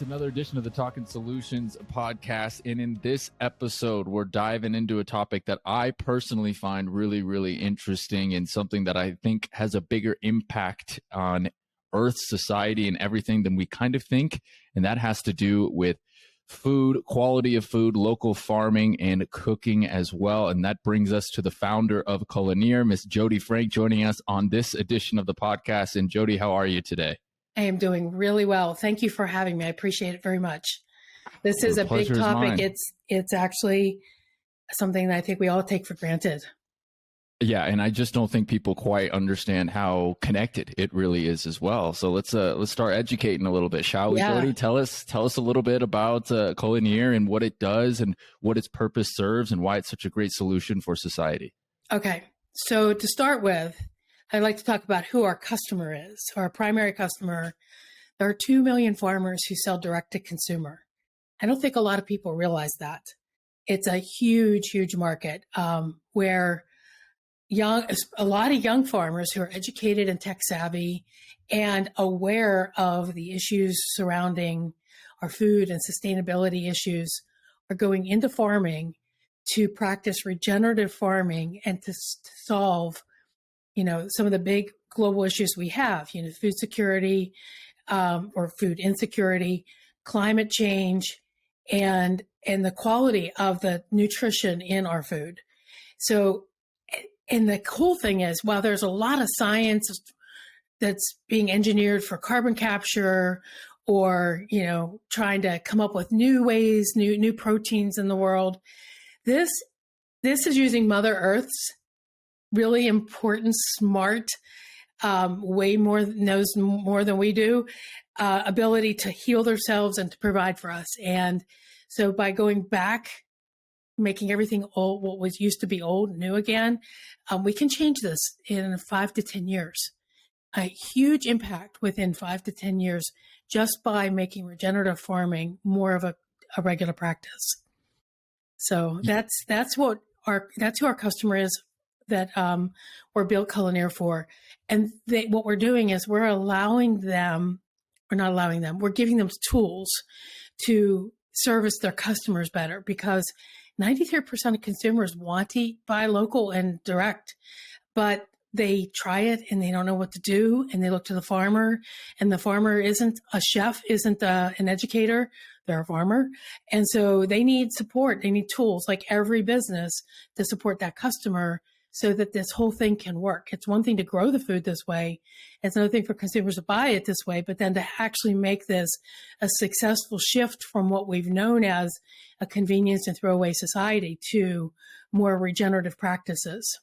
another edition of the Talkin Solutions podcast. And in this episode, we're diving into a topic that I personally find really, really interesting and something that I think has a bigger impact on Earth, society, and everything than we kind of think. And that has to do with food, quality of food, local farming, and cooking as well. And that brings us to the founder of Culineer, Miss Jodi Frank, joining us on this edition of the podcast. And Jodi, how are you today? I am doing really well. Thank you for having me. I appreciate it very much. This is a big topic. It's actually something that I think we all take for granted. Yeah, and I just don't think people quite understand how connected it really is as well. So let's start educating a little bit, shall we, Jodi? Tell us a little bit about Culineer and what it does and what its purpose serves and why it's such a great solution for society. Okay, so to start with, I'd like to talk about who our customer is. Our primary customer, there are 2 million farmers who sell direct to consumer. I don't think a lot of people realize that. It's a huge, huge market where a lot of young farmers who are educated and tech savvy and aware of the issues surrounding our food and sustainability issues are going into farming to practice regenerative farming and to solve some of the big global issues we have, food security or food insecurity, climate change, and the quality of the nutrition in our food. So, and the cool thing is, while there's a lot of science that's being engineered for carbon capture or, trying to come up with new ways, new proteins in the world, this is using Mother Earth's really important, smart, knows more than we do, ability to heal themselves and to provide for us. And so by going back, making everything old, what was used to be old, new again, we can change this in 5 to 10 years. A huge impact within 5 to 10 years just by making regenerative farming more of a regular practice. So that's who our customer is that we're built Culineer for. And what we're doing is we're giving them tools to service their customers better, because 93% of consumers want to buy local and direct, but they try it and they don't know what to do, and they look to the farmer, and the farmer isn't a chef, isn't an educator, they're a farmer. And so they need support. They need tools, like every business, to support that customer so that this whole thing can work. It's one thing to grow the food this way. It's another thing for consumers to buy it this way, but then to actually make this a successful shift from what we've known as a convenience and throwaway society to more regenerative practices.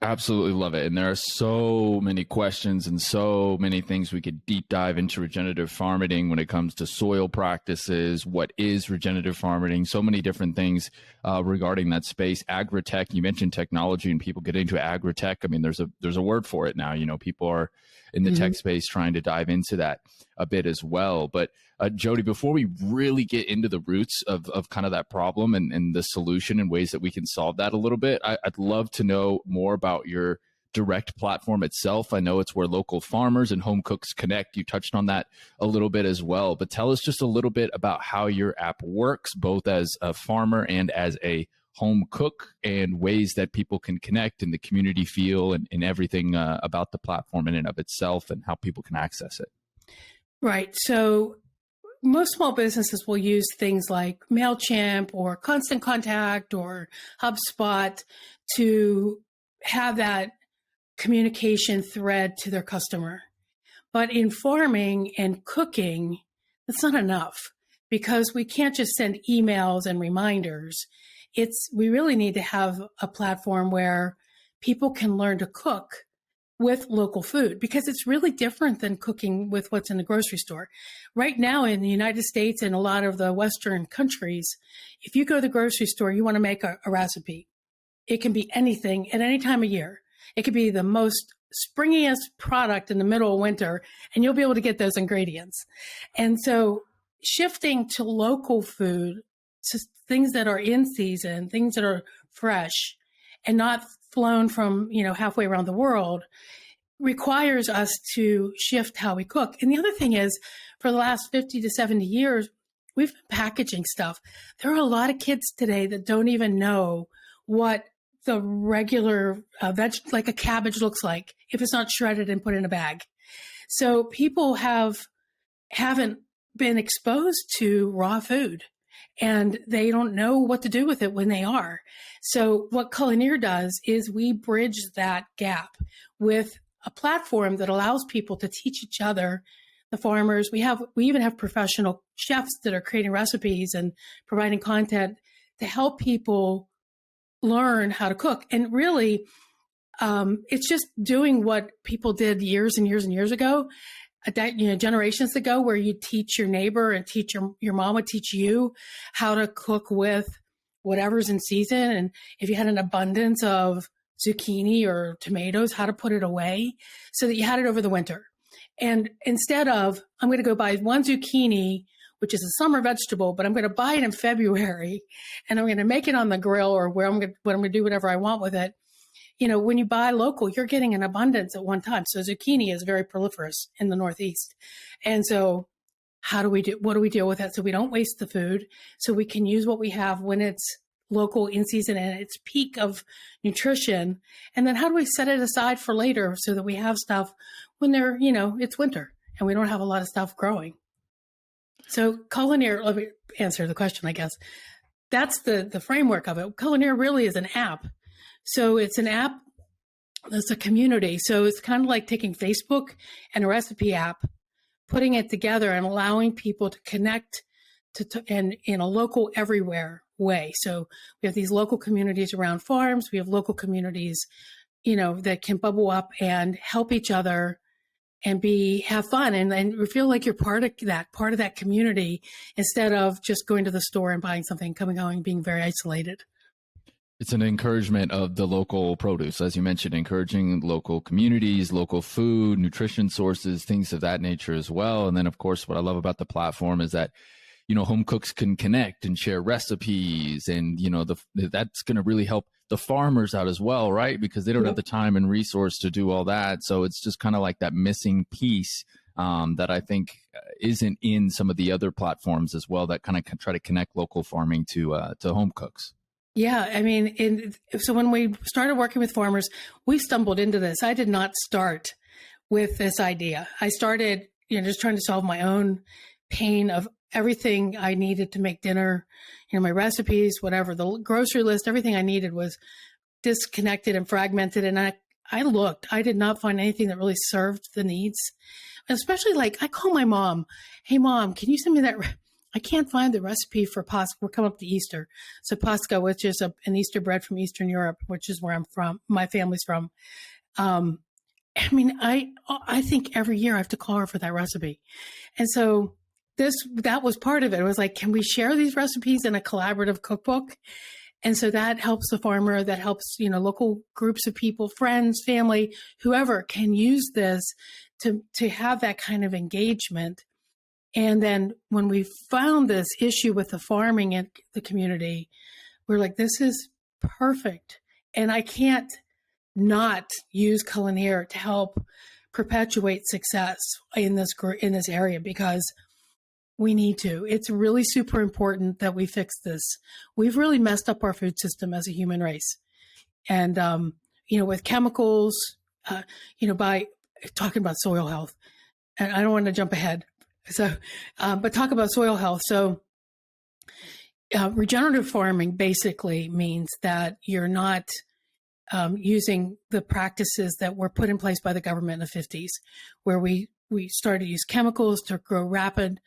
Absolutely love it. And there are so many questions and so many things we could deep dive into regenerative farming when it comes to soil practices. What is regenerative farming? So many different things regarding that space. Agri-tech, you mentioned technology and people get into agri-tech. I mean, there's a word for it now. People are in the tech space trying to dive into that a bit as well. But Jodi, before we really get into the roots of kind of that problem and the solution and ways that we can solve that a little bit, I'd love to know more about your direct platform itself. I know it's where local farmers and home cooks connect. You touched on that a little bit as well, but tell us just a little bit about how your app works, both as a farmer and as a home cook, and ways that people can connect and the community feel and everything about the platform in and of itself and how people can access it. Right. So most small businesses will use things like MailChimp or Constant Contact or HubSpot to have that communication thread to their customer. But in farming and cooking, that's not enough, because we can't just send emails and reminders. We really need to have a platform where people can learn to cook with local food, because it's really different than cooking with what's in the grocery store. Right now in the United States and a lot of the Western countries, if you go to the grocery store, you want to make a recipe. It can be anything at any time of year. It could be the most springiest product in the middle of winter, and you'll be able to get those ingredients. And so shifting to local food, to things that are in season, things that are fresh and not flown from, halfway around the world, requires us to shift how we cook. And the other thing is, for the last 50 to 70 years, we've been packaging stuff. There are a lot of kids today that don't even know what the regular like a cabbage looks like if it's not shredded and put in a bag. So people haven't been exposed to raw food, and they don't know what to do with it when they are. So what Culineer does is we bridge that gap with a platform that allows people to teach each other, the farmers. We even have professional chefs that are creating recipes and providing content to help people learn how to cook. And really, it's just doing what people did years and years and years ago, generations ago, where you teach your neighbor and teach your mom would teach you how to cook with whatever's in season. And if you had an abundance of zucchini or tomatoes, how to put it away so that you had it over the winter. And instead of, I'm going to go buy one zucchini, which is a summer vegetable, but I'm going to buy it in February and I'm going to make it on the grill, or where I'm going to do whatever I want with it. When you buy local, you're getting an abundance at one time. So zucchini is very proliferous in the Northeast. And so what do we deal with that so we don't waste the food, so we can use what we have when it's local, in season, and its peak of nutrition? And then how do we set it aside for later so that we have stuff when it's winter and we don't have a lot of stuff growing? So Culineer, let me answer the question, I guess. That's the framework of it. Culineer really is an app. So it's an app that's a community. So it's kind of like taking Facebook and a recipe app, putting it together and allowing people to connect and in a local everywhere way. So we have these local communities around farms. We have local communities, that can bubble up and help each other and have fun and feel like you're part of that community, instead of just going to the store and buying something, coming home, being very isolated. It's an encouragement of the local produce, as you mentioned, encouraging local communities, local food, nutrition sources, things of that nature as well. And then, of course, what I love about the platform is that, home cooks can connect and share recipes, and, that's going to really help the farmers out as well, right? Because they don't have the time and resource to do all that. So it's just kind of like that missing piece that I think isn't in some of the other platforms as well, that kind of try to connect local farming to home cooks. Yeah, I mean, so when we started working with farmers, we stumbled into this. I did not start with this idea. I started, just trying to solve my own pain of everything I needed to make dinner, my recipes, whatever, the grocery list, everything I needed was disconnected and fragmented. And I looked, I did not find anything that really served the needs. Especially I call my mom, hey mom, can you send me that? I can't find the recipe for Pascha. We're coming up to Easter. So Pascha, which is an Easter bread from Eastern Europe, which is where I'm from, my family's from. I think every year I have to call her for that recipe. And so that was part of it. It was like, can we share these recipes in a collaborative cookbook? And so that helps the farmer, that helps, local groups of people, friends, family, whoever can use this to have that kind of engagement. And then when we found this issue with the farming and the community, we're like, this is perfect. And I can't not use Culineer to help perpetuate success in this area, because we need to. It's really super important that we fix this. We've really messed up our food system as a human race. And, with chemicals, by talking about soil health, and I don't want to jump ahead. So, but talk about soil health. So, regenerative farming basically means that you're not using the practices that were put in place by the government in the 50s, where we started to use chemicals to grow rapid,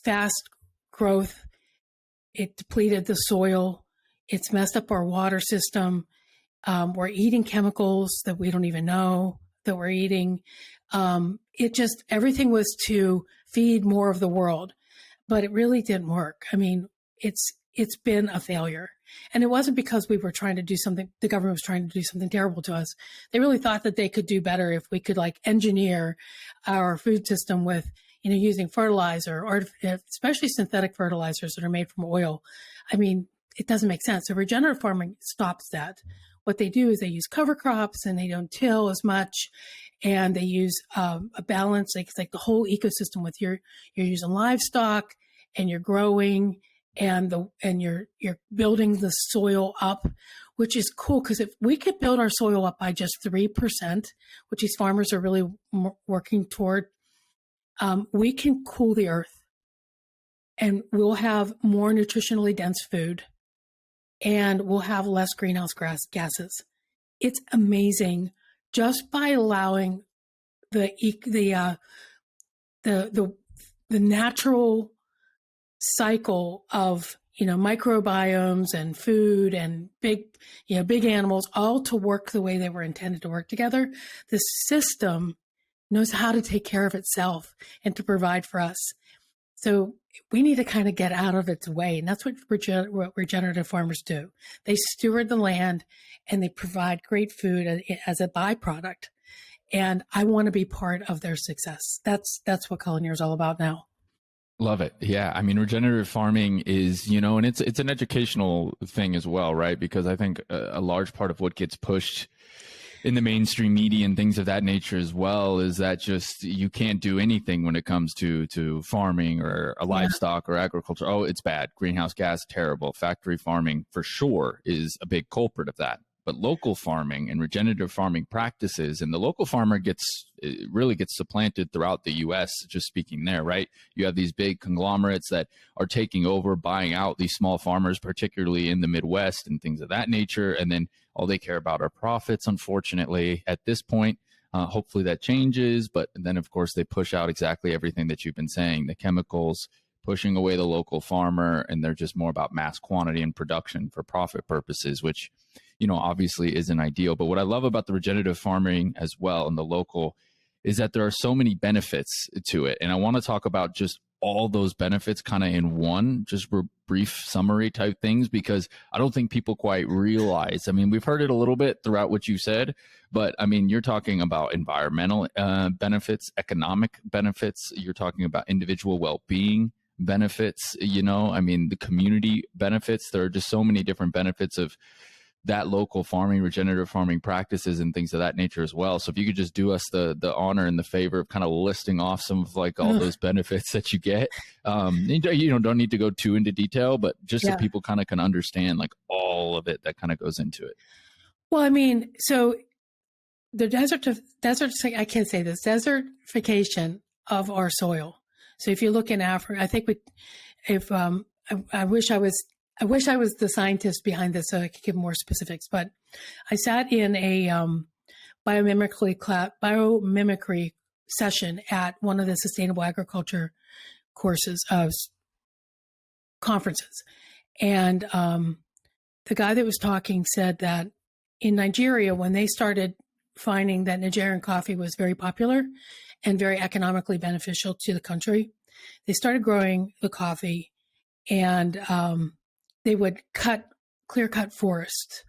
fast growth. It depleted the soil. It's messed up our water system. We're eating chemicals that we don't even know that we're eating. Everything was to feed more of the world, but it really didn't work. I mean, it's been a failure. And it wasn't because we were trying to do something, the government was trying to do something terrible to us. They really thought that they could do better if we could engineer our food system with, using fertilizer, or especially synthetic fertilizers that are made from oil. I mean, it doesn't make sense. So regenerative farming stops that. what they do is they use cover crops and they don't till as much. And they use a balance, like it's like the whole ecosystem with you're using livestock and you're growing and you're building the soil up, which is cool because if we could build our soil up by just 3%, which these farmers are really working toward, we can cool the earth and we'll have more nutritionally dense food and we'll have less greenhouse gases. It's amazing just by allowing the natural cycle of microbiomes and food and big animals all to work the way they were intended to work together. The system knows how to take care of itself and to provide for us. So we need to kind of get out of its way. And that's what regenerative farmers do. They steward the land and they provide great food as a byproduct. And I want to be part of their success. That's what Culineer is all about now. Love it. Yeah. I mean, regenerative farming is, and it's an educational thing as well, right? Because I think a large part of what gets pushed in the mainstream media and things of that nature as well is that just you can't do anything when it comes to farming or livestock or agriculture. Oh, it's bad. Greenhouse gas, terrible. Factory farming for sure is a big culprit of that. But local farming and regenerative farming practices, and the local farmer really gets supplanted throughout the U.S., just speaking there, right? You have these big conglomerates that are taking over, buying out these small farmers, particularly in the Midwest and things of that nature. And then all they care about are profits, unfortunately, at this point. Hopefully that changes. But then, of course, they push out exactly everything that you've been saying, the chemicals, pushing away the local farmer, and they're just more about mass quantity and production for profit purposes, which obviously isn't ideal. But what I love about the regenerative farming as well and the local is that there are so many benefits to it. And I want to talk about just all those benefits kind of in one, just brief summary type things, because I don't think people quite realize. I mean, we've heard it a little bit throughout what you said, but I mean, you're talking about environmental benefits, economic benefits. You're talking about individual well-being benefits, I mean, the community benefits. There are just so many different benefits of that local farming, regenerative farming practices and things of that nature as well. So if you could just do us the honor and the favor of kind of listing off some of like all those benefits that you get. Don't need to go too into detail, but just so people kind of can understand like all of it that kind of goes into it. Well, I mean, so the I can't say this, desertification of our soil. So if you look in Africa, I think I wish I was the scientist behind this so I could give more specifics, but I sat in a biomimicry session at one of the sustainable agriculture conferences. And the guy that was talking said that in Nigeria, when they started finding that Nigerian coffee was very popular and very economically beneficial to the country, they started growing the coffee and they would clear cut forests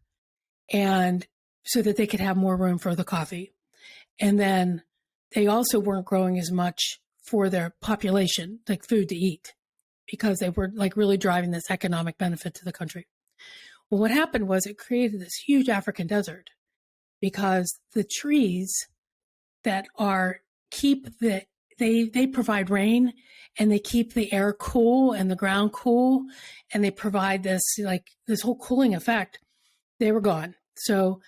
and so that they could have more room for the coffee. And then they also weren't growing as much for their population, like food to eat, because they were like really driving this economic benefit to the country. Well, what happened was it created this huge African desert because the trees that they provide rain and they keep the air cool and the ground cool and they provide this whole cooling effect. They were gone. So,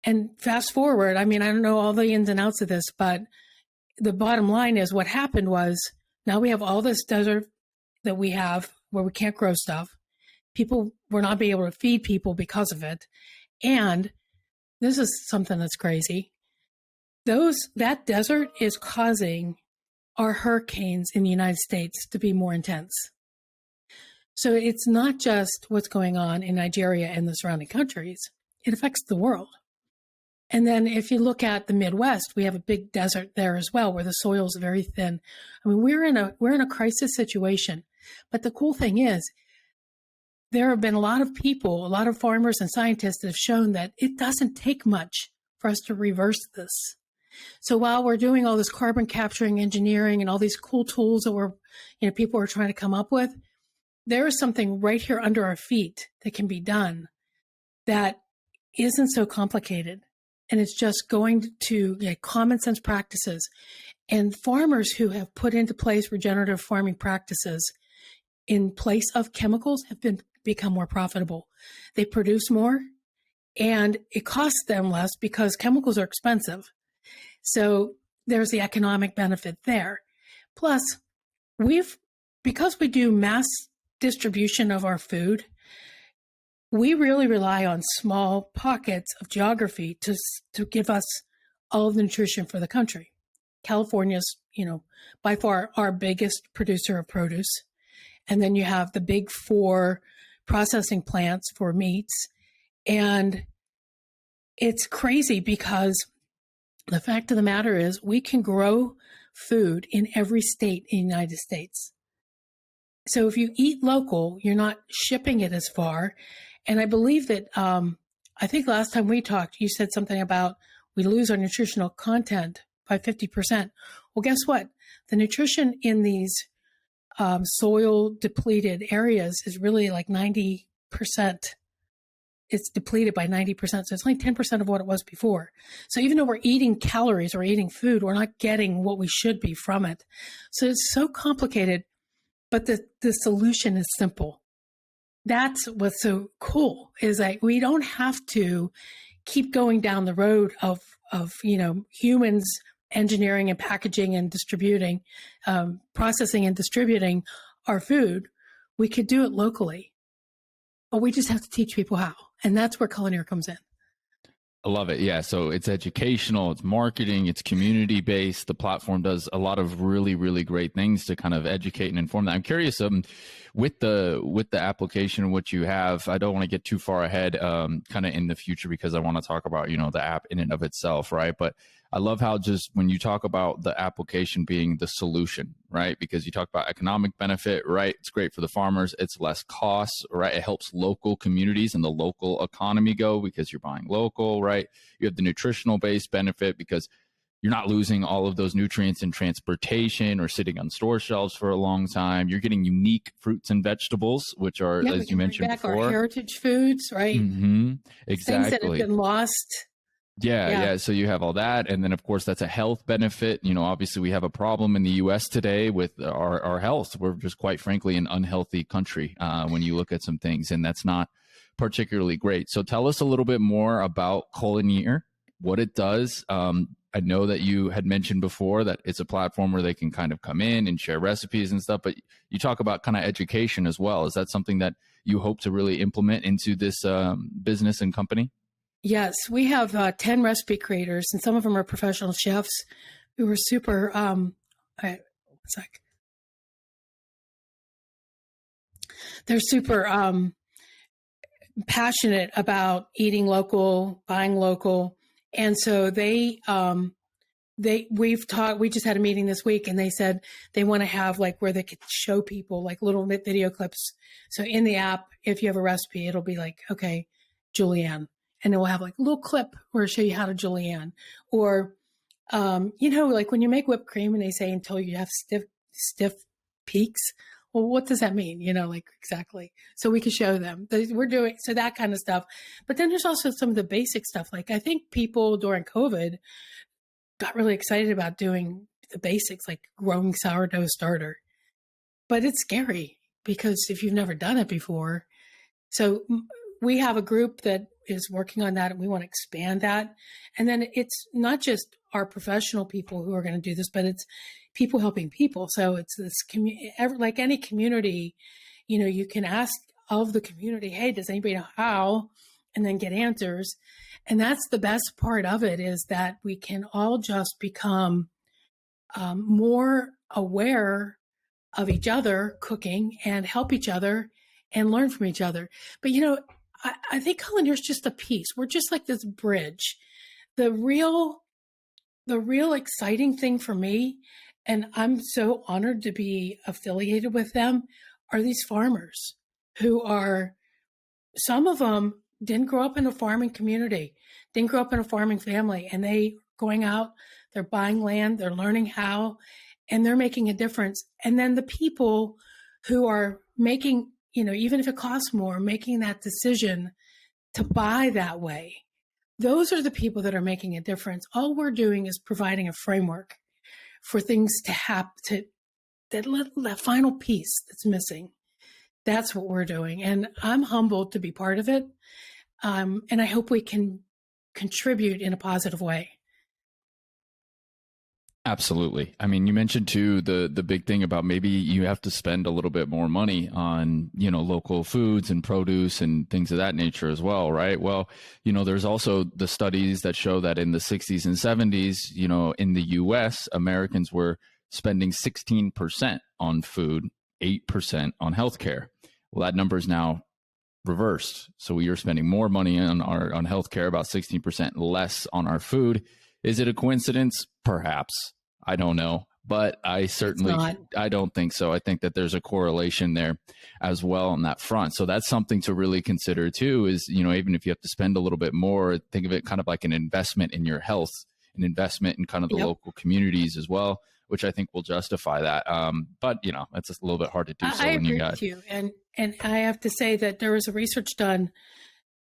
and fast forward, I mean, I don't know all the ins and outs of this, but the bottom line is what happened was now we have all this desert that we have where we can't grow stuff. People were not being able to feed people because of it. And this is something that's crazy. That desert is causing our hurricanes in the United States to be more intense. So it's not just what's going on in Nigeria and the surrounding countries. It affects the world. And then if you look at the Midwest, we have a big desert there as well, where the soil is very thin. I mean, we're in a crisis situation. But the cool thing is, there have been a lot of people, a lot of farmers and scientists that have shown that it doesn't take much for us to reverse this. So while we're doing all this carbon capturing engineering and all these cool tools that people are trying to come up with, there is something right here under our feet that can be done that isn't so complicated. And it's just going to common sense practices. And farmers who have put into place regenerative farming practices in place of chemicals have become more profitable. They produce more and it costs them less because chemicals are expensive. So there's the economic benefit there. Plus, because we do mass distribution of our food, we really rely on small pockets of geography to give us all of the nutrition for the country. California's, by far our biggest producer of produce. And then you have the big four processing plants for meats. And it's crazy because the fact of the matter is we can grow food in every state in the United States. So if you eat local, you're not shipping it as far. And I believe that, I think last time we talked, you said something about we lose our nutritional content by 50%. Well, guess what? The nutrition in these soil depleted areas is really like 90%. It's depleted by 90%. So it's only 10% of what it was before. So even though we're eating calories or eating food, we're not getting what we should be from it. So it's so complicated, but the solution is simple. That's what's so cool is that we don't have to keep going down the road of humans engineering and packaging and distributing, processing and distributing our food. We could do it locally, but we just have to teach people how. And that's where Culineer comes in. I love it. Yeah. So it's educational, it's marketing, it's community based. The platform does a lot of really, really great things to kind of educate and inform that. I'm curious, with the application and what you have, I don't want to get too far ahead, kind of in the future because I want to talk about, the app in and of itself. Right. But I love how just when you talk about the application being the solution, right? Because you talk about economic benefit, right? It's great for the farmers. It's less costs, right? It helps local communities and the local economy go because you're buying local, right? You have the nutritional based benefit because you're not losing all of those nutrients in transportation or sitting on store shelves for a long time. You're getting unique fruits and vegetables, which are, as you mentioned back before, our heritage foods, right? Mm-hmm. Exactly. Things that have been lost. Yeah. So you have all that. And then, of course, that's a health benefit. Obviously, we have a problem in the U.S. today with our health. We're just quite frankly an unhealthy country when you look at some things, and that's not particularly great. So tell us a little bit more about Culineer, what it does. I know that you had mentioned before that it's a platform where they can kind of come in and share recipes and stuff, but you talk about kind of education as well. Is that something that you hope to really implement into this business and company? Yes, we have 10 recipe creators, and some of them are professional chefs who are super. They're super passionate about eating local, buying local, and so we just had a meeting this week, and they said they want to have like where they could show people like little video clips. So in the app, if you have a recipe, it'll be like, okay, julienne. And it will have like a little clip where it'll show you how to julienne. Or, like when you make whipped cream and they say until you have stiff peaks. Well, what does that mean? Exactly. So we can show them. We're doing so that kind of stuff. But then there's also some of the basic stuff. Like I think people during COVID got really excited about doing the basics, like growing sourdough starter. But it's scary because if you've never done it before. So we have a group that is working on that and we want to expand that. And then it's not just our professional people who are going to do this, but it's people helping people. So it's this like any community, you can ask of the community, hey, does anybody know how? And then get answers. And that's the best part of it is that we can all just become more aware of each other cooking and help each other and learn from each other. But, I think Culineer is just a piece. We're just like this bridge. The real exciting thing for me, and I'm so honored to be affiliated with them, are these farmers who are, some of them didn't grow up in a farming community, didn't grow up in a farming family, and they going out, they're buying land, they're learning how, and they're making a difference. And then the people who are making, even if it costs more, making that decision to buy that way. Those are the people that are making a difference. All we're doing is providing a framework for things to happen, to that final piece that's missing. That's what we're doing. And I'm humbled to be part of it. And I hope we can contribute in a positive way. Absolutely. I mean, you mentioned too the big thing about maybe you have to spend a little bit more money on, local foods and produce and things of that nature as well, right? Well, there's also the studies that show that in the 60s and 70s, in the US, Americans were spending 16% on food, 8% on healthcare. Well, that number is now reversed. So we are spending more money on healthcare, about 16% less on our food. Is it a coincidence? Perhaps. I don't know. But I don't think so. I think that there's a correlation there as well on that front. So that's something to really consider too, is, even if you have to spend a little bit more, think of it kind of like an investment in your health, an investment in kind of the local communities as well, which I think will justify that. But, that's just a little bit hard to do. So I agree with you. And I have to say that there was a research done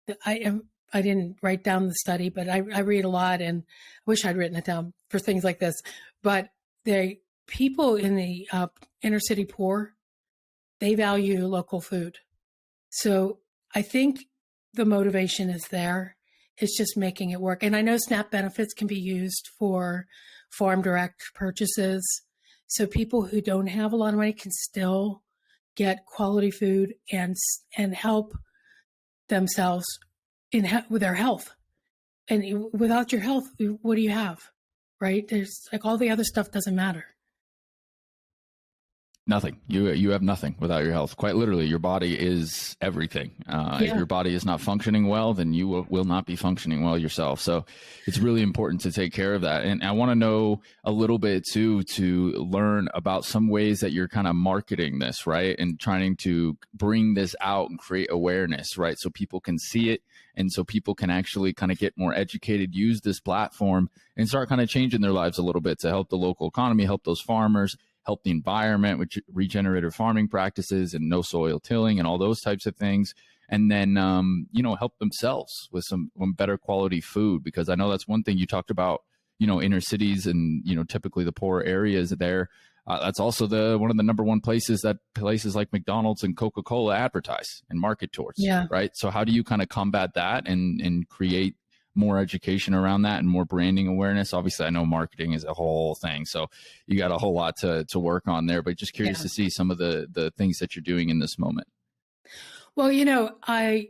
that I didn't write down the study, but I read a lot, and I wish I'd written it down for things like this. But the people in the inner city poor, they value local food. So I think the motivation is there. It's just making it work. And I know SNAP benefits can be used for farm direct purchases. So people who don't have a lot of money can still get quality food and help themselves with their health. And without your health, what do you have? Right? There's like all the other stuff doesn't matter. Nothing. You have nothing without your health. Quite literally, your body is everything. If your body is not functioning well, then you will not be functioning well yourself. So it's really important to take care of that. And I want to know a little bit too, to learn about some ways that you're kind of marketing this, right? And trying to bring this out and create awareness, right? So people can see it. And so people can actually kind of get more educated, use this platform and start kind of changing their lives a little bit to help the local economy, help those farmers, help the environment with regenerative farming practices and no soil tilling and all those types of things. And then, help themselves with some better quality food, because I know that's one thing you talked about, inner cities and, typically the poor areas there. That's also one of the number one places that places like McDonald's and Coca-Cola advertise and market towards. Yeah. Right. So how do you kind of combat that and create more education around that and more branding awareness? Obviously, I know marketing is a whole thing, so you got a whole lot to work on there, but just curious to see some of the things that you're doing in this moment. Well, I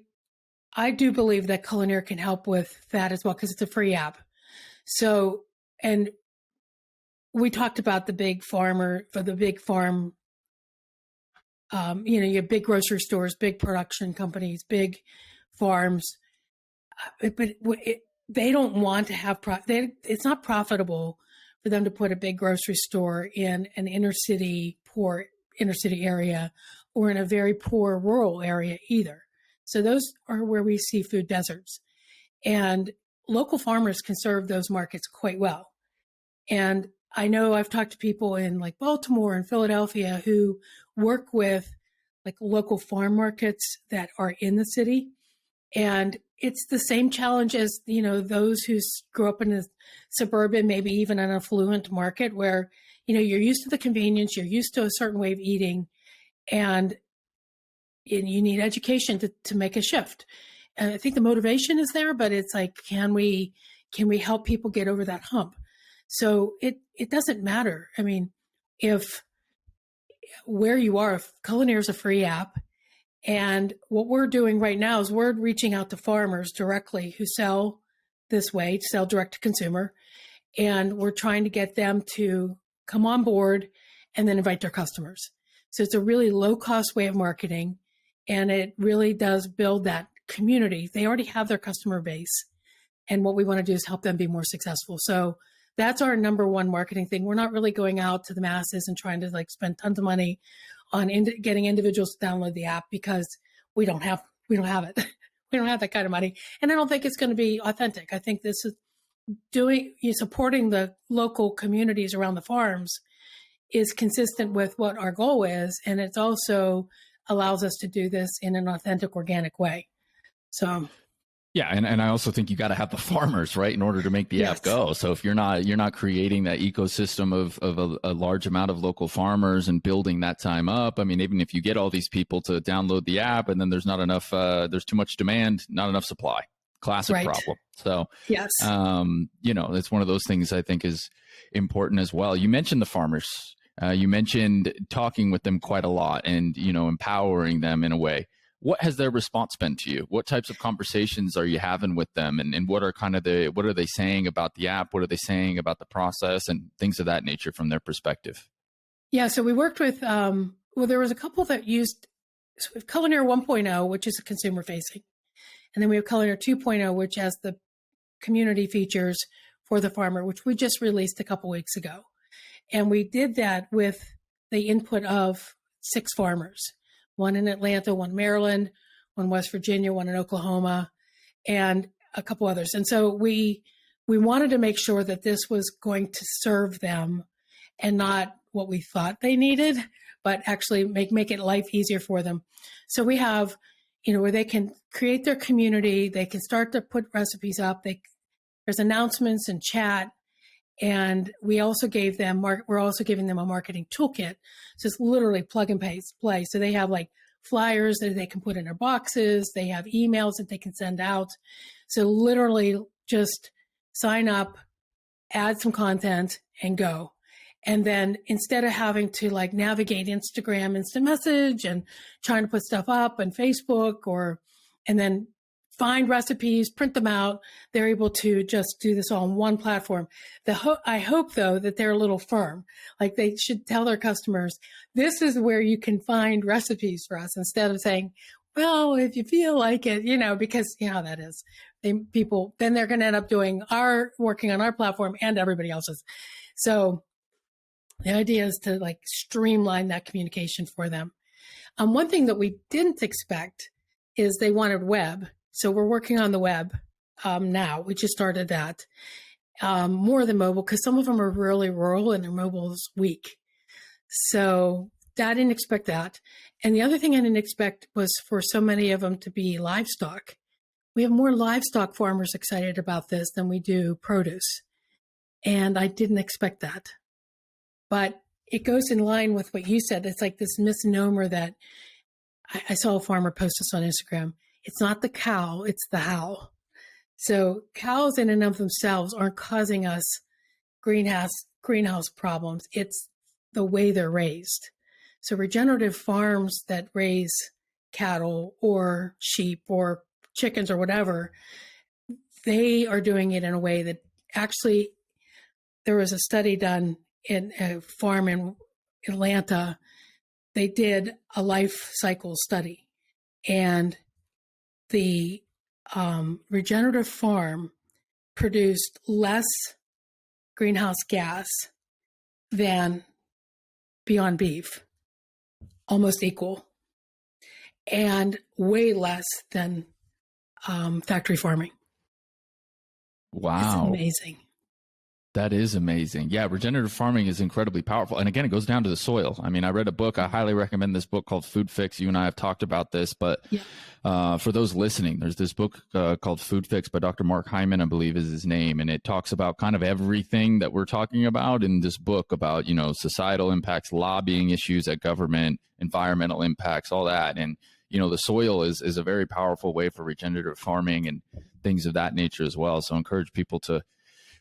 do believe that Culineer can help with that as well, because it's a free app. So, and we talked about the big farm, you have big grocery stores, big production companies, big farms. But they don't want to have it's not profitable for them to put a big grocery store in an poor inner city area, or in a very poor rural area either. So those are where we see food deserts, and local farmers can serve those markets quite well. And I know I've talked to people in like Baltimore and Philadelphia who work with like local farm markets that are in the city. And it's the same challenge as, those who grew up in a suburban, maybe even an affluent market where, you're used to the convenience, you're used to a certain way of eating, and you need education to make a shift. And I think the motivation is there, but it's like, can we help people get over that hump? So it doesn't matter. I mean, if where you are, if Culineer is a free app, and what we're doing right now is we're reaching out to farmers directly who sell this way, sell direct to consumer. And we're trying to get them to come on board and then invite their customers. So it's a really low cost way of marketing. And it really does build that community. They already have their customer base. And what we want to do is help them be more successful. So that's our number one marketing thing. We're not really going out to the masses and trying to like spend tons of money on getting individuals to download the app, because we don't have it. We don't have that kind of money. And I don't think it's going to be authentic. I think this is supporting the local communities around the farms is consistent with what our goal is. And it also allows us to do this in an authentic, organic way. So Yeah, and I also think you got to have the farmers, right, in order to make the Yes. app go. So if you're not creating that ecosystem of a large amount of local farmers and building that time up, I mean, even if you get all these people to download the app and then there's not enough, there's too much demand, not enough supply. Classic Right. problem. So, Yes. it's one of those things I think is important as well. You mentioned the farmers. You mentioned talking with them quite a lot and empowering them in a way. What has their response been to you? What types of conversations are you having with them, and what are what are they saying about the app? What are they saying about the process and things of that nature from their perspective? Yeah. So we worked with, there was a couple that used, so we have Culineer 1.0, which is consumer facing. And then we have Culineer 2.0, which has the community features for the farmer, which we just released a couple weeks ago. And we did that with the input of 6 farmers, one in Atlanta, one in Maryland, one in West Virginia, one in Oklahoma, and a couple others. And so we wanted to make sure that this was going to serve them and not what we thought they needed, but actually make it life easier for them. So we have, where they can create their community, they can start to put recipes up. There's announcements and chat. And we also gave them, we're also giving them a marketing toolkit. So it's literally plug and play. So they have like flyers that they can put in their boxes. They have emails that they can send out. So literally just sign up, add some content and go. And then instead of having to like navigate Instagram instant message and trying to put stuff up and Facebook and then find recipes, print them out, they're able to just do this all on one platform. I hope though that they're a little firm. Like they should tell their customers, this is where you can find recipes for us, instead of saying, well, if you feel like it, because you know how that is. Then they're going to end up working on our platform and everybody else's. So the idea is to like streamline that communication for them. One thing that we didn't expect is they wanted web. So we're working on the web now. We just started that more than mobile, because some of them are really rural and their mobile is weak. So I didn't expect that. And the other thing I didn't expect was for so many of them to be livestock. We have more livestock farmers excited about this than we do produce. And I didn't expect that. But it goes in line with what you said. It's like this misnomer that I saw a farmer post this on Instagram. It's not the cow, it's the how. So cows in and of themselves aren't causing us greenhouse problems. It's the way they're raised. So regenerative farms that raise cattle or sheep or chickens or whatever, they are doing it in a way that actually, there was a study done in a farm in Atlanta. They did a life cycle study, and the regenerative farm produced less greenhouse gas than Beyond Beef, almost equal, and way less than factory farming. Wow. It's amazing. That is amazing. Yeah, regenerative farming is incredibly powerful. And again, it goes down to the soil. I mean, I read a book. I highly recommend this book called Food Fix. You and I have talked about this, but for those listening, there's this book called Food Fix by Dr. Mark Hyman, I believe is his name. And it talks about kind of everything that we're talking about in this book about, societal impacts, lobbying issues at government, environmental impacts, all that. And, the soil is a very powerful way for regenerative farming and things of that nature as well. So I encourage people to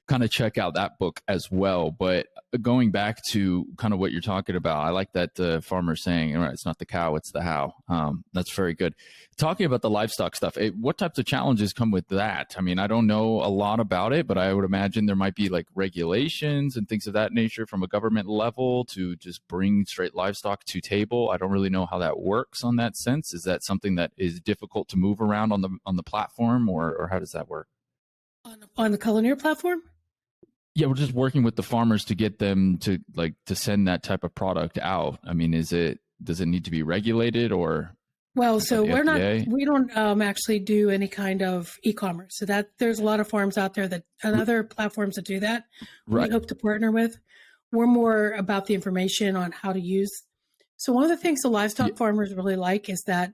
kind of check out that book as well. But going back to kind of what you're talking about, I like that farmer saying, all right, it's not the cow, it's the how. That's very good. Talking about the livestock stuff, what types of challenges come with that? I mean, I don't know a lot about it, but I would imagine there might be like regulations and things of that nature from a government level to just bring straight livestock to table. I don't really know how that works on that sense. Is that something that is difficult to move around on the platform, or how does that work? On the Culineer platform? Yeah, we're just working with the farmers to get them to send that type of product out. I mean, does it need to be regulated or? Well, so we don't actually do any kind of e-commerce. So that there's a lot of farms out there and other platforms that do that. Right. We hope to partner with. We're more about the information on how to use. So one of the things the livestock farmers really like is that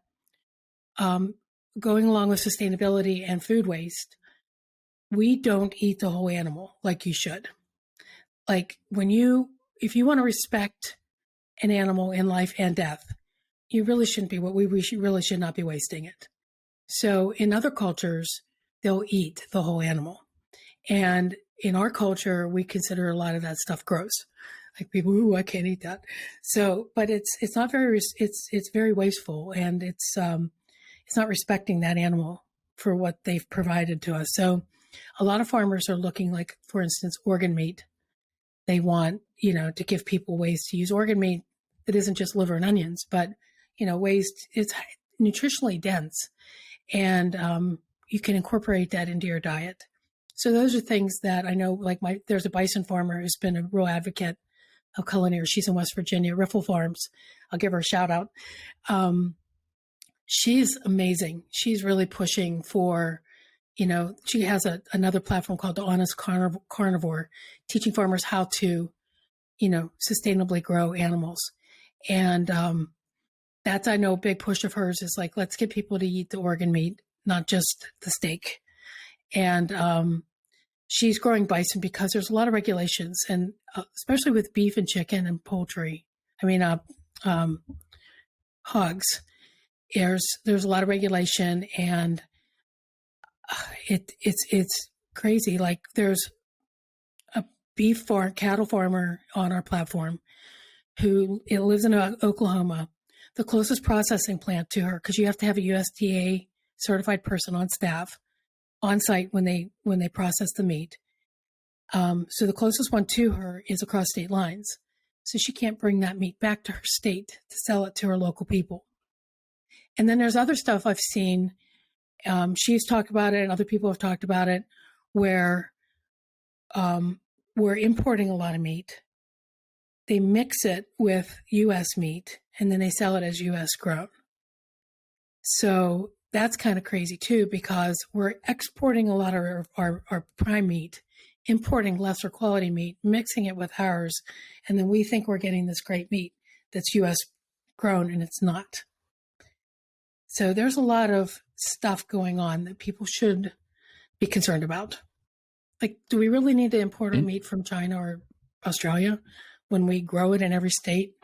going along with sustainability and food waste, we don't eat the whole animal like you should. Like if you want to respect an animal in life and death, you really shouldn't be, really should not be wasting it. So in other cultures, they'll eat the whole animal. And in our culture, we consider a lot of that stuff gross. Like people, ooh, I can't eat that. So, but it's not very, it's very wasteful, and it's not respecting that animal for what they've provided to us. So a lot of farmers are looking, like, for instance, organ meat. They want, to give people ways to use organ meat that isn't just liver and onions, but, ways, it's nutritionally dense, and you can incorporate that into your diet. So those are things that I know, like there's a bison farmer who's been a real advocate of Culineer. She's in West Virginia, Riffle Farms. I'll give her a shout out. She's amazing. She's really pushing for, she has another platform called The Honest Carnivore, teaching farmers how to, sustainably grow animals. And that's, I know, a big push of hers is like, let's get people to eat the organ meat, not just the steak. And she's growing bison because there's a lot of regulations, and especially with beef and chicken and poultry. Hogs. There's a lot of regulation, and it's crazy. Like there's a cattle farmer on our platform who lives in Oklahoma. The closest processing plant to her, because you have to have a USDA certified person on staff on site when they process the meat. So the closest one to her is across state lines. So she can't bring that meat back to her state to sell it to her local people. And then there's other stuff I've seen. She's talked about it, and other people have talked about it, where we're importing a lot of meat. They mix it with U.S. meat, and then they sell it as U.S. grown. So that's kind of crazy too, because we're exporting a lot of our prime meat, importing lesser quality meat, mixing it with ours, and then we think we're getting this great meat that's U.S. grown, and it's not. So there's a lot of stuff going on that people should be concerned about. Like, do we really need to import our meat from China or Australia when we grow it in every state?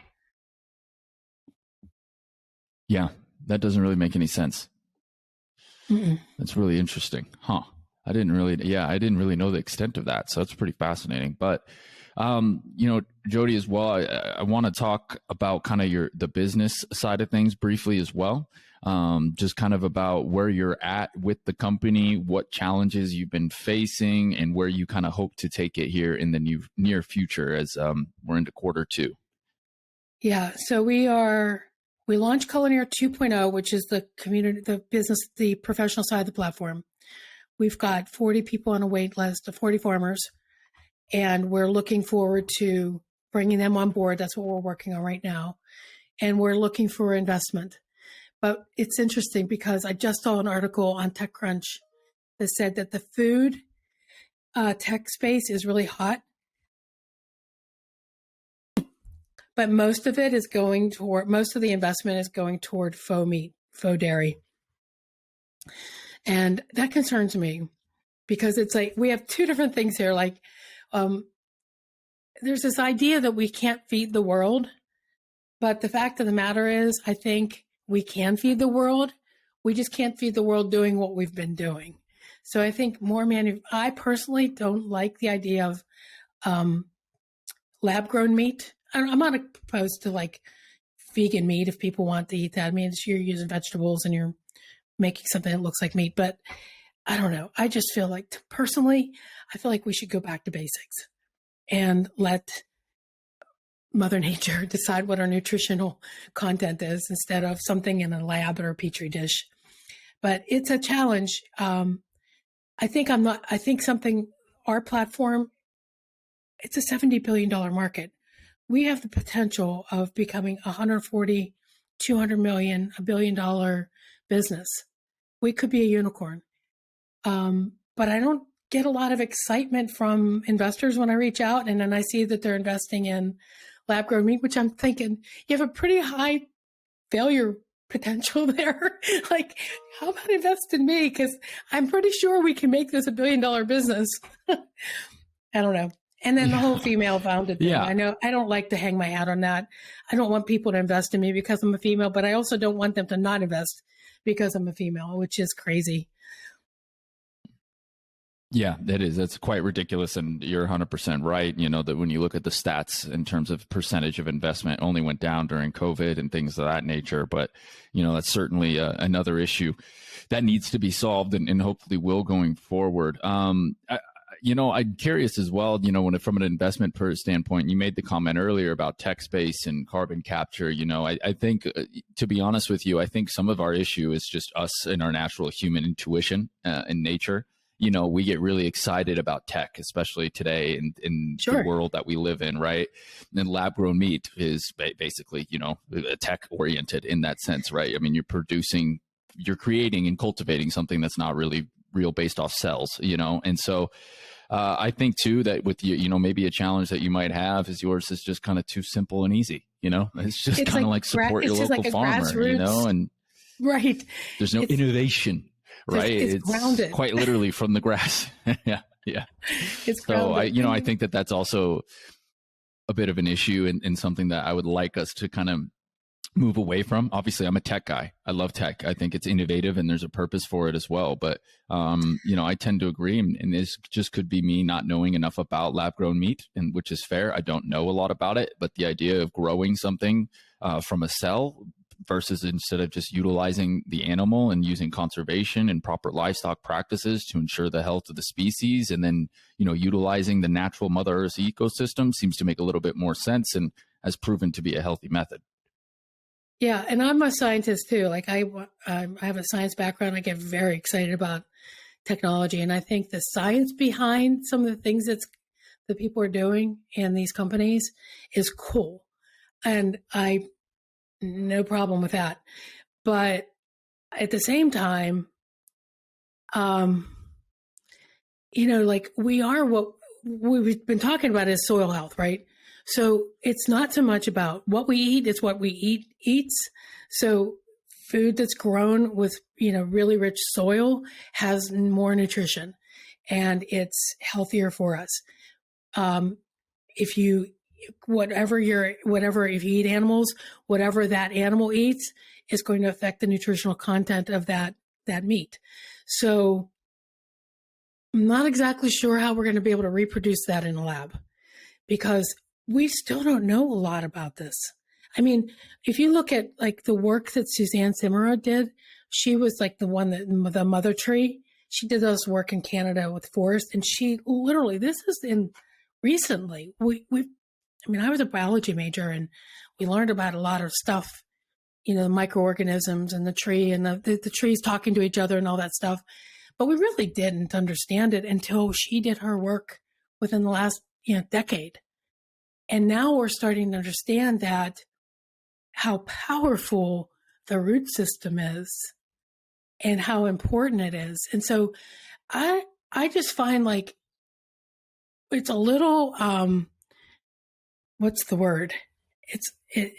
Yeah, that doesn't really make any sense. Mm-mm. That's really interesting. Huh. I didn't really know the extent of that. So that's pretty fascinating. But, Jodi, as well, I want to talk about kind of the business side of things briefly as well. Just kind of about where you're at with the company, what challenges you've been facing, and where you kind of hope to take it here in the near future as we're into Q2. Yeah. So we launched Culineer 2.0, which is the community, the business, the professional side of the platform. We've got 40 people on a wait list of 40 farmers, and we're looking forward to bringing them on board. That's what we're working on right now. And we're looking for investment. But it's interesting because I just saw an article on TechCrunch that said that the food tech space is really hot, but most of the investment is going toward faux meat, faux dairy. And that concerns me because it's like we have two different things here. Like there's this idea that we can't feed the world, but the fact of the matter is, I think we can feed the world. We just can't feed the world doing what we've been doing. So I think I personally don't like the idea of lab grown meat. I'm not opposed to like vegan meat if people want to eat that. I mean, you're using vegetables and you're making something that looks like meat, but I don't know. I just feel like, personally, I feel like we should go back to basics and let Mother Nature decide what our nutritional content is instead of something in a lab or a petri dish. But it's a challenge. I think our platform, it's a $70 billion market. We have the potential of becoming 140, 200 million, $1 billion business. We could be a unicorn. But I don't get a lot of excitement from investors when I reach out and then I see that they're investing in lab grown meat, which I'm thinking you have a pretty high failure potential there? Like, how about invest in me? Because I'm pretty sure we can make this $1 billion business. I don't know. And then the whole female founded thing. Yeah. I know I don't like to hang my hat on that. I don't want people to invest in me because I'm a female, but I also don't want them to not invest because I'm a female, which is crazy. Yeah, it is. That's quite ridiculous. And you're 100% right. You know, that when you look at the stats in terms of percentage of investment only went down during COVID and things of that nature. But, you know, that's certainly another issue that needs to be solved and hopefully will going forward. You know, I'm curious as well, you know, when from an investment standpoint, you made the comment earlier about tech space and carbon capture. You know, I think, to be honest with you, I think some of our issue is just us and our natural human intuition in nature. You know, we get really excited about tech, especially today in Sure. the world that we live in, right? And lab grown meat is basically, you know, tech oriented in that sense, right? I mean, you're creating and cultivating something that's not really real based off cells, you know? And so I think too that with you know, maybe a challenge that you might have is yours is just kind of too simple and easy, you know? It's just kind of like support your local farmer, you know? And right. There's no innovation. Right. It's grounded. Quite literally from the grass. Yeah. Yeah. It's grounded. So I think that that's also a bit of an issue and something that I would like us to kind of move away from. Obviously, I'm a tech guy. I love tech. I think it's innovative and there's a purpose for it as well. But, you know, I tend to agree. And this just could be me not knowing enough about lab grown meat, and which is fair. I don't know a lot about it, but the idea of growing something from a cell versus instead of just utilizing the animal and using conservation and proper livestock practices to ensure the health of the species, and then, you know, utilizing the natural Mother Earth ecosystem seems to make a little bit more sense and has proven to be a healthy method. Yeah, and I'm a scientist too. Like I have a science background. I get very excited about technology, and I think the science behind some of the things that people are doing in these companies is cool, and no problem with that. But at the same time, you know, like what we've been talking about is soil health, right? So it's not so much about what we eat, it's what we eats. So food that's grown with, you know, really rich soil has more nutrition and it's healthier for us. If you eat animals, whatever that animal eats is going to affect the nutritional content of that meat. So I'm not exactly sure how we're going to be able to reproduce that in a lab because we still don't know a lot about this. I mean, if you look at like the work that Suzanne Simmerer did, she was like the one that the mother tree. She did those work in Canada with forest, and she literally, this is in recently. I was a biology major, and we learned about a lot of stuff, you know, the microorganisms and the tree and the trees talking to each other and all that stuff. But we really didn't understand it until she did her work within the last, you know, decade. And now we're starting to understand that how powerful the root system is and how important it is. And so I just find like it's a little, what's the word?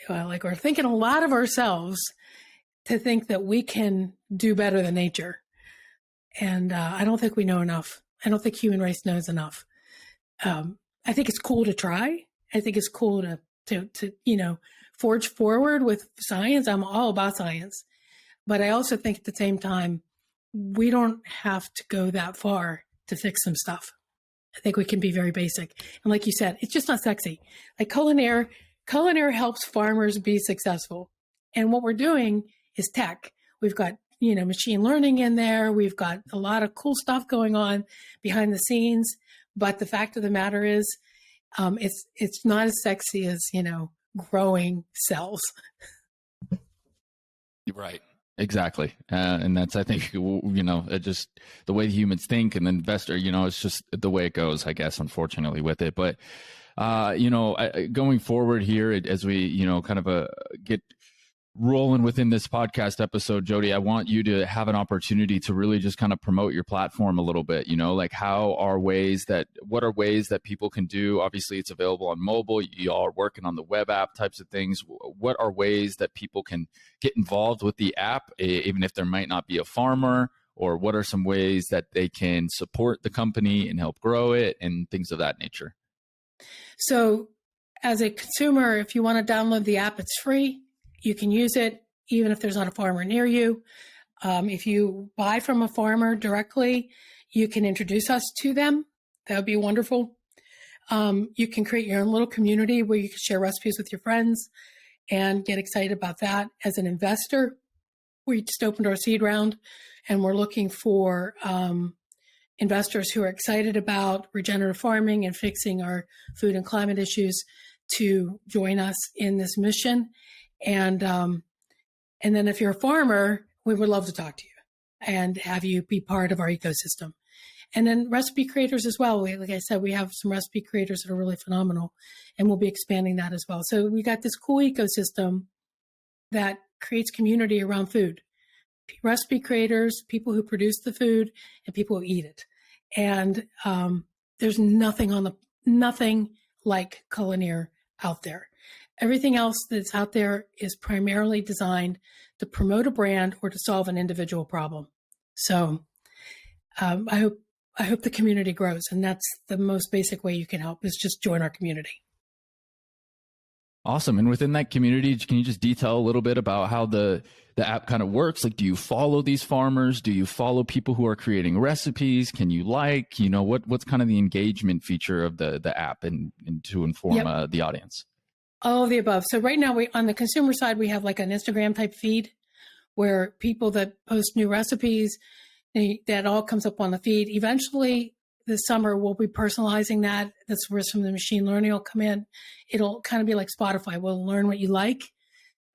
Like we're thinking a lot of ourselves to think that we can do better than nature. And I don't think we know enough. I don't think human race knows enough. I think it's cool to try. I think it's cool to you know, forge forward with science. I'm all about science. But I also think at the same time, we don't have to go that far to fix some stuff. I think we can be very basic. And like you said, it's just not sexy. Like Culineer helps farmers be successful. And what we're doing is tech. We've got, you know, machine learning in there. We've got a lot of cool stuff going on behind the scenes. But the fact of the matter is, it's not as sexy as, you know, growing cells. Right. Exactly. And that's, I think, you know, just the way humans think, and the investor, you know, it's just the way it goes, I guess, unfortunately, with it. But, you know, going forward here, as we, you know, kind of get rolling within this podcast episode, Jodi, I want you to have an opportunity to really just kind of promote your platform a little bit. Like what are ways that people can do? Obviously, it's available on mobile. You all are working on the web app types of things. What are ways that people can get involved with the app, even if there might not be a farmer? Or what are some ways that they can support the company and help grow it and things of that nature? So as a consumer, if you want to download the app, it's free. You can use it even if there's not a farmer near you. If you buy from a farmer directly, you can introduce us to them. That would be wonderful. You can create your own little community where you can share recipes with your friends and get excited about that. As an investor, we just opened our seed round and we're looking for investors who are excited about regenerative farming and fixing our food and climate issues to join us in this mission. And then if you're a farmer, we would love to talk to you and have you be part of our ecosystem. And then recipe creators as well. Like I said, we have some recipe creators that are really phenomenal, and we'll be expanding that as well. So we got this cool ecosystem that creates community around food. Recipe creators, people who produce the food, and people who eat it. And there's nothing like Culineer out there. Everything else that's out there is primarily designed to promote a brand or to solve an individual problem. So I hope the community grows, and that's the most basic way you can help is just join our community. Awesome. And within that community, can you just detail a little bit about how the app kind of works? Like, do you follow these farmers? Do you follow people who are creating recipes? Can you what's kind of the engagement feature of the app and to inform the audience? All of the above. So right now, on the consumer side, we have like an Instagram type feed where people that post new recipes, that all comes up on the feed. Eventually, this summer, we'll be personalizing that. That's where some of the machine learning will come in. It'll kind of be like Spotify. We'll learn what you like,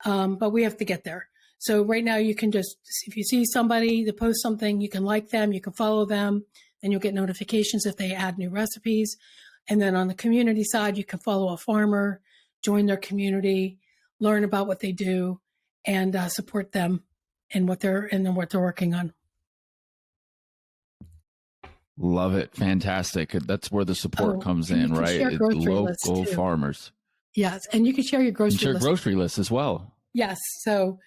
but we have to get there. So right now, you can just, if you see somebody that posts something, you can like them, you can follow them, then you'll get notifications if they add new recipes. And then on the community side, you can follow a farmer, join their community, learn about what they do, and support them in what they're working on. Love it. Fantastic. That's where the support comes in, right? Local farmers. Yes. And you can share your grocery list. Grocery list as well. Yes. So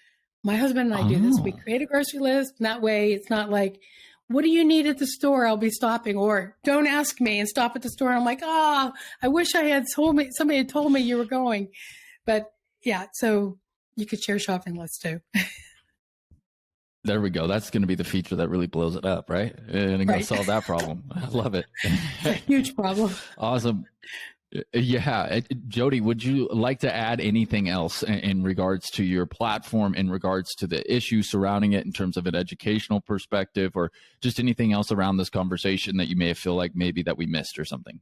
my husband and I do this. We create a grocery list. And that way it's not like, what do you need at the store? I'll be stopping, or don't ask me and stop at the store. And I'm like, I wish somebody had told me you were going. But yeah, so you could share shopping lists too. There we go. That's going to be the feature that really blows it up, right? And it's going to solve that problem. I love it. It's a huge problem. Awesome. Yeah. Jodi, would you like to add anything else in regards to your platform, in regards to the issue surrounding it in terms of an educational perspective, or just anything else around this conversation that you may feel like maybe that we missed or something?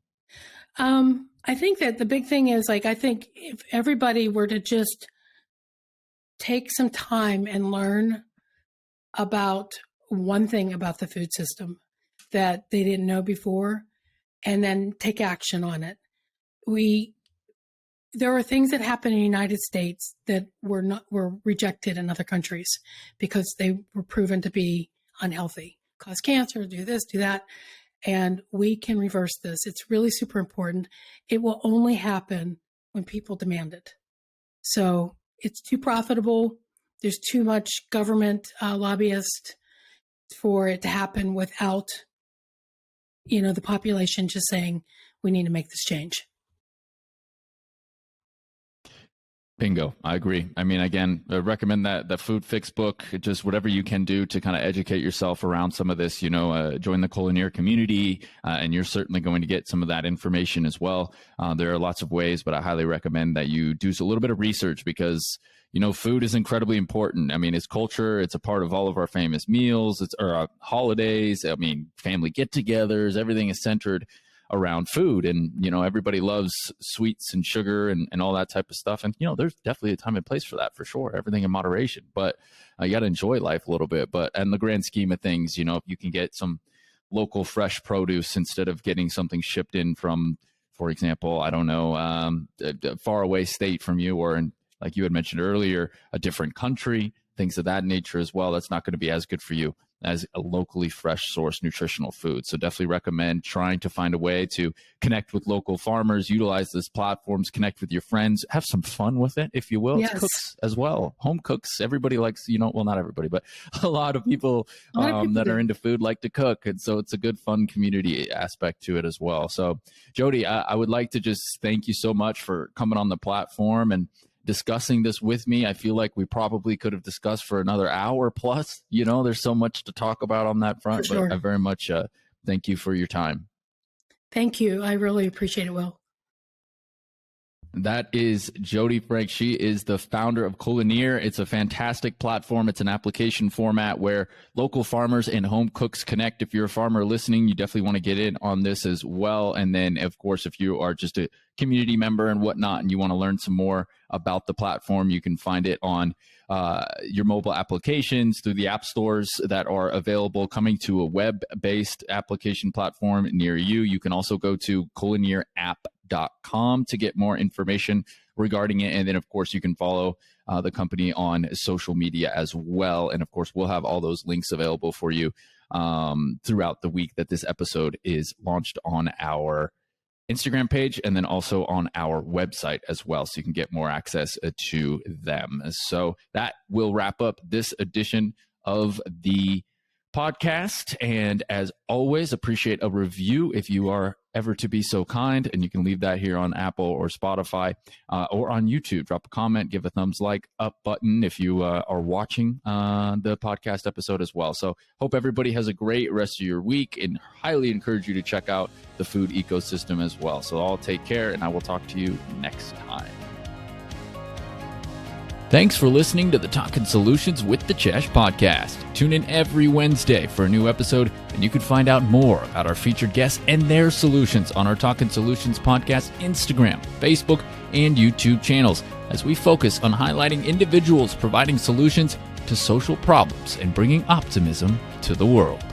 I think that the big thing is, I think if everybody were to just take some time and learn about one thing about the food system that they didn't know before, and then take action on it. There are things that happen in the United States that were rejected in other countries because they were proven to be unhealthy, cause cancer, do this, do that. And we can reverse this. It's really super important. It will only happen when people demand it. So it's too profitable. There's too much government lobbyist for it to happen without, the population just saying, we need to make this change. Bingo. I agree. I mean, again, I recommend the Food Fix book, just whatever you can do to kind of educate yourself around some of this, join the Culineer community, and you're certainly going to get some of that information as well. There are lots of ways, but I highly recommend that you do a little bit of research because, food is incredibly important. I mean, it's culture. It's a part of all of our famous meals. It's our holidays. I mean, family get-togethers. Everything is centered around food, and everybody loves sweets and sugar and all that type of stuff, and there's definitely a time and place for that, for sure, everything in moderation, but you got to enjoy life a little bit. But in the grand scheme of things, if you can get some local fresh produce instead of getting something shipped in from, for example, I don't know, a far away state from you, or in like you had mentioned earlier, a different country, things of that nature as well, that's not going to be as good for you as a locally fresh source nutritional food. So definitely recommend trying to find a way to connect with local farmers, utilize these platforms, connect with your friends, have some fun with it, if you will. Yes. It's cooks as well. Home cooks. Everybody likes, well, not everybody, but a lot of people, that are into food like to cook. And so it's a good, fun community aspect to it as well. So Jodi, I would like to just thank you so much for coming on the platform and discussing this with me. I feel like we probably could have discussed for another hour plus. There's so much to talk about on that front, Sure. But I very much thank you for your time. Thank you. I really appreciate it, Will. That is Jodi Frank. She is the founder of Culineer. It's a fantastic platform. It's an application format where local farmers and home cooks connect. If you're a farmer listening, you definitely want to get in on this as well. And then, of course, if you are just a community member and whatnot, and you want to learn some more about the platform, you can find it on your mobile applications through the app stores that are available, coming to a web-based application platform near you. You can also go to culineerapp.com to get more information regarding it. And then, of course, you can follow the company on social media as well. And, of course, we'll have all those links available for you throughout the week that this episode is launched on our Instagram page and then also on our website as well, so you can get more access to them. So that will wrap up this edition of the podcast. And as always, appreciate a review if you are ever to be so kind, and you can leave that here on Apple or Spotify or on YouTube. Drop a comment, give a thumbs up button if you are watching the podcast episode as well. So hope everybody has a great rest of your week, and highly encourage you to check out the food ecosystem as well. So I'll take care, and I will talk to you next time. Thanks for listening to the Talkin Solutions with the Chesh podcast. Tune in every Wednesday for a new episode, and you can find out more about our featured guests and their solutions on our Talkin Solutions podcast Instagram, Facebook, and YouTube channels, as we focus on highlighting individuals providing solutions to social problems and bringing optimism to the world.